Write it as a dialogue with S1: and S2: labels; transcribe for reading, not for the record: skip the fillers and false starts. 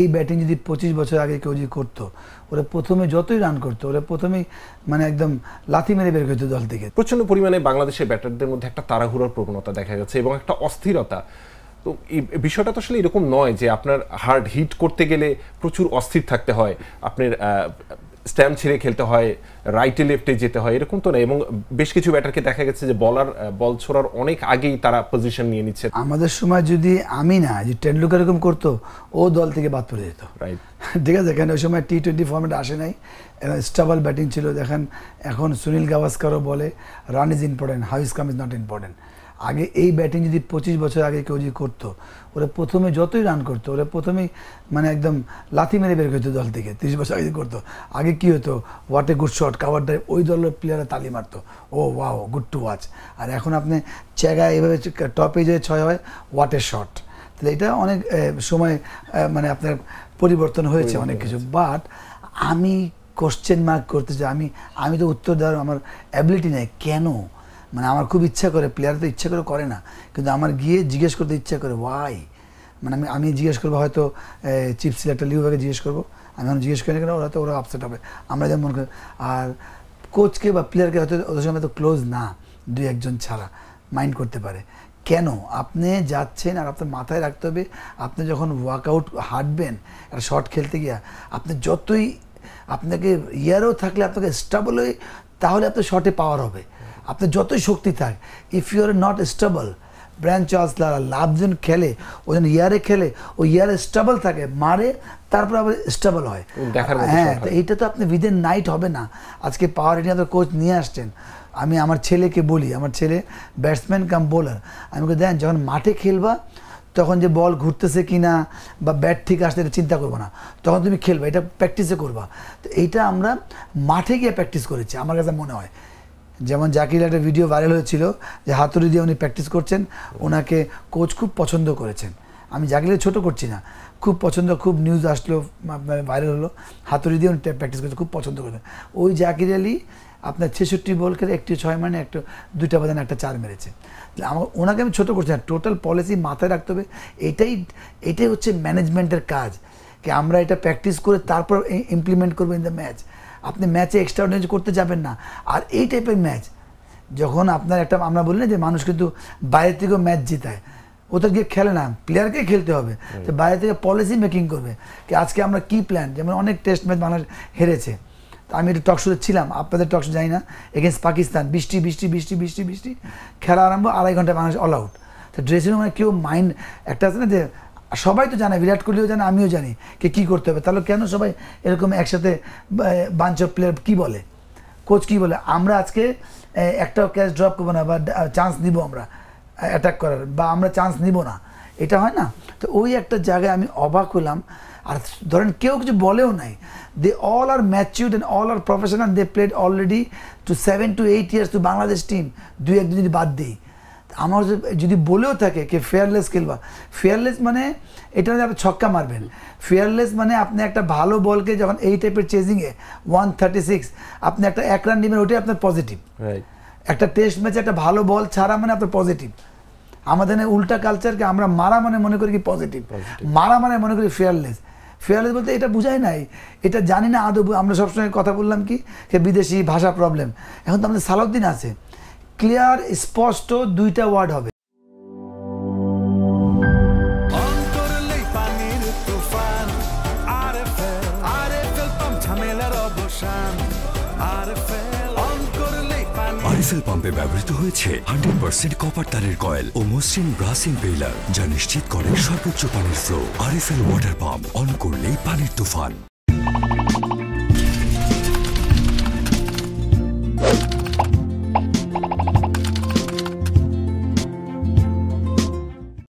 S1: এই ব্যাটিং যদি 25 বছর আগে কেউ যদি করতো, ওরা প্রথমে যতই রান করতো ওরা প্রথমেই মানে একদম লাথি মেরে বের করতো দল থেকে।
S2: প্রচন্ড পরিমাণে বাংলাদেশের ব্যাটারদের মধ্যে একটা তাড়াহুড়োর প্রবণতা দেখা যাচ্ছে এবং একটা অস্থিরতা। তো এই বিষয়টা তো আসলে এরকম নয় যে আপনার হার্ড হিট করতে গেলে প্রচুর অস্থির থাকতে হয়, আপনার স্ট্যাম্প ছেড়ে খেলতে হয়, রাইটে লেফটে যেতে হয়, এরকম তো না। এবং বেশ কিছু ব্যাটারকে দেখা গেছে যে বল ছোড়ার অনেক আগেই তারা পজিশন নিয়ে নিচ্ছে।
S1: আমাদের সময় যদি আমি না যে টেন্ডুলকার এরকম করতো, ও দল থেকে বাদ পড়ে যেত।
S2: রাইট,
S1: ঠিক আছে, এখানে ওই সময় T20 ফর্মেট আসে নাই, স্টেবল ব্যাটিং ছিল। দেখেন এখন সুনীল গাভাস্কারও বলে run is important, how is come is not important. আগে এই ব্যাটিং যদি 25 বছর আগে কেউ যদি করতো, ওরা প্রথমে যতই রান করতো ওরা প্রথমেই মানে একদম লাথি মেরে বের করতো দল থেকে। 30 বছর আগে করতো, আগে কী হতো, what a good shot, cover drive, ওই দলের প্লেয়াররা তালি মারতো, ও ওয়াও গুড টু ওয়াচ। আর এখন আপনি চেগায় এভাবে টপে যে 6 হয়, হোয়াট এ শট। তাহলে এটা অনেক সময় মানে আপনার পরিবর্তন হয়েছে অনেক কিছু। বাট আমি কোশ্চেন মার্ক করতে চাই, আমি তো উত্তর দেওয়ার আমার অ্যাবিলিটি নেই। কেন? মানে আমার খুব ইচ্ছা করে, প্লেয়ার তো ইচ্ছা করে না, কিন্তু আমার গিয়ে জিজ্ঞেস করতে ইচ্ছা করে ওয়াই। মানে আমি জিজ্ঞেস করবো, হয়তো চিফ সিলেক্টর লিওভাকে জিজ্ঞেস করবো, আমি এখন জিজ্ঞেস করি না কেন, ওরা আপসেট হবে। আমরা যেমন মনে করি, আর কোচকে বা প্লেয়ারকে হয়তো ওদের সঙ্গে তো ক্লোজ না, 2-1 ছাড়া মাইন্ড করতে পারে। কেন? আপনি যাচ্ছেন আর আপনার মাথায় রাখতে হবে, আপনি যখন ওয়ার্কআউট হাঁটবেন একটা শট খেলতে গিয়া, আপনি যতই আপনাকে ইয়ারও থাকলে আপনাকে স্টেবল হয়ে, তাহলে আপনার শটে পাওয়ার হবে। আপনার যতই শক্তি থাক, if you are not stable, Brian Charles Lara লাভজন খেলে, ও যেন ইয়ারে খেলে, ও ইয়ারে স্টেবল থাকে, মারে, তারপর আবার স্টেবল হয়। হ্যাঁ, তো এইটা তো আপনি উইদিন নাইট হবে না। আজকে পাওয়ার হিটিং আপনার কোচ নিয়ে আসছেন। আমি আমার ছেলেকে বলি, আমার ছেলে ব্যাটসম্যান কাম বোলার, আমি ওকে দেন যখন মাঠে খেলবা, তখন যে বল ঘুরতেছে কি না বা ব্যাট ঠিক আসতে এটা চিন্তা করবো না, তখন তুমি খেলবা, এটা প্র্যাকটিসে করবা। তো এইটা আমরা মাঠে গিয়ে প্র্যাকটিস করেছি আমার কাছে মনে হয়। যেমন জাকির একটা ভিডিও ভাইরাল হয়েছিল যে হাতুড়ি দিয়ে উনি প্র্যাকটিস করছেন, ওনাকে কোচ খুব পছন্দ করেছেন। আমি জাকিরকে ছোটো করছি না, খুব পছন্দ, খুব নিউজ আসলো, আপনার ভাইরাল হলো, হাতুড়ি দিয়ে উনি প্র্যাকটিস করছেন, খুব পছন্দ করেছেন। ওই জাকির আলী আপনার 66 বল খেলে একটি 6 মানে, একটা 2টা বাজান, একটা 4 মেরেছে। ওনাকে আমি ছোটো করছি না, টোটাল পলিসি মাথায় রাখতে হবে। এটাই হচ্ছে ম্যানেজমেন্টের কাজ, কি আমরা এটা প্র্যাকটিস করে তারপর ইমপ্লিমেন্ট করবো ইন দ্য ম্যাচ। আপনি ম্যাচে এক্সট্রাঅর্ডিনারি করতে যাবেন না। আর এই টাইপের ম্যাচ যখন আপনার একটা, আমরা বলি না যে মানুষ কিন্তু বাইরে থেকেও ম্যাচ জেতায়, ওদের গিয়ে খেলে না, প্লেয়ারকে খেলতে হবে। তো বাইরে থেকে পলিসি মেকিং করবে, কি আজকে আমরা কী প্ল্যান। যেমন অনেক টেস্ট ম্যাচ বাংলাদেশ হেরেছে, আমি একটু টকশোতে ছিলাম, আপনাদের টকশো যাই না, এগেনস্ট পাকিস্তান, বৃষ্টি, খেলা আরম্ভ, 2.5 ঘন্টা বাংলাদেশ অল আউট। তো ড্রেসিং রুমে কেউ মাইন্ড একটা আছে না, যে সবাই তো জানে, বিরাট কোহলিও জানে, আমিও জানি কী করতে হবে। তাহলে কেন সবাই এরকম একসাথে বাঞ্চ অফ প্লেয়ার কী বলে, কোচ কী বলে, আমরা আজকে একটাও ক্যাচ ড্রপ করবো না, বা চান্স নিব আমরা অ্যাটাক করার, বা আমরা চান্স নিব না, এটা হয় না। তো ওই একটা জায়গায় আমি অবাক হলাম। আর ধরেন কেউ কিছু বলেও নাই, they all are matured and all are professional, they played already to 7 to 8 years to Bangladesh team. 2-1 যদি বাদ দিই, আমার যদি বলেও থাকে কি ফেয়ারলেস খেলবা, ফেয়ারলেস মানে এটা আপনি ছক্কা মারবেন, ফেয়ারলেস মানে আপনি একটা ভালো বলকে যখন এই টাইপের চেজিংয়ে 136 আপনি একটা 1 রান নেবেন, ওটাই আপনার পজিটিভ। একটা টেস্ট ম্যাচে একটা ভালো বল ছাড়া মানে আপনার পজিটিভ। আমাদের উল্টা কালচারকে আমরা মারা মানে মনে করি কি পজিটিভ, মারা মানে মনে করি ফেয়ারলেস। ফেয়ারলেস বলতে এটা বোঝায় নাই, এটা জানি না আদৌ। আমরা সবসময় কথা বললাম কি বিদেশি ভাষা প্রবলেম, এখন তো আমাদের সালাউদ্দিন আছে, ক্লিয়ার স্পষ্ট 2টা ওয়ার্ড হবে।
S3: আরএফএল পাম্পে ব্যবহৃত হয়েছে 100% কপার তারের কয়েল ও মসৃণ ব্রাস ইম্পেলার, যা নিশ্চিত করে সর্বোচ্চ পানির flow. RFL water pump, on করলেই পানির তুফান।